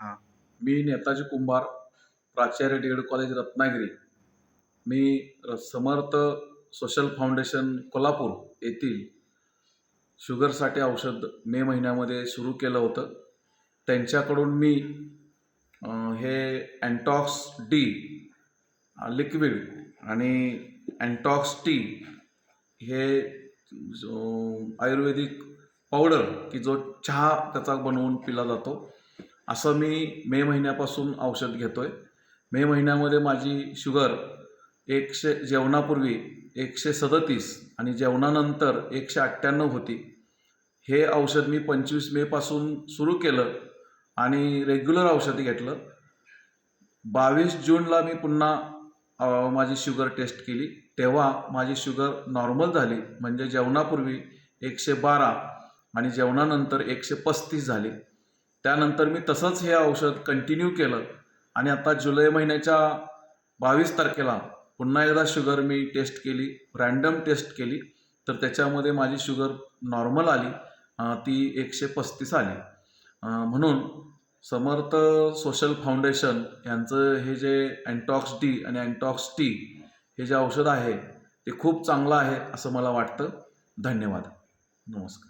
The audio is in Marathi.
हां. मी नेताजी कुंभार, प्राचार्य डी.एड. कॉलेज रत्नागिरी. मी समर्थ सोशल फाउंडेशन कोल्हापूर येथील शुगरसाठी औषध मे महिन्यामध्ये सुरू केलं होतं. त्यांच्याकडून मी हे अँटॉक्स डी लिक्विड आणि अँटॉक्स टी हे आयुर्वेदिक पावडर की जो चहा त्याचा बनवून पिला जातो, असं मी मे महिन्यापासून औषध घेतोय. मे महिन्यामध्ये माझी शुगर जेवणापूर्वी 137 आणि जेवणानंतर 198 होती. हे औषध मी 25 मेपासून सुरू केलं आणि रेग्युलर औषध घेतलं. 22 जूनला मी पुन्हा माझी शुगर टेस्ट केली. तेव्हा माझी शुगर नॉर्मल झाली, म्हणजे जेवणापूर्वी 112 आणि जेवणानंतर 135 झाली. त्यानंतर मी तसंच हे औषध कंटिन्यू केलं आणि आता जुलै महिन्याच्या 22 तारखेला पुन्हा एकदा शुगर मी टेस्ट केली, रँडम टेस्ट केली, तर त्याच्यामध्ये माझी शुगर नॉर्मल आली, ती 135 आली. म्हणून समर्थ सोशल फाउंडेशन यांचं हे जे अँटॉक्स डी आणि अँटॉक्स टी हे जे औषध आहे ते खूप चांगलं आहे असं मला वाटतं. धन्यवाद. नमस्कार.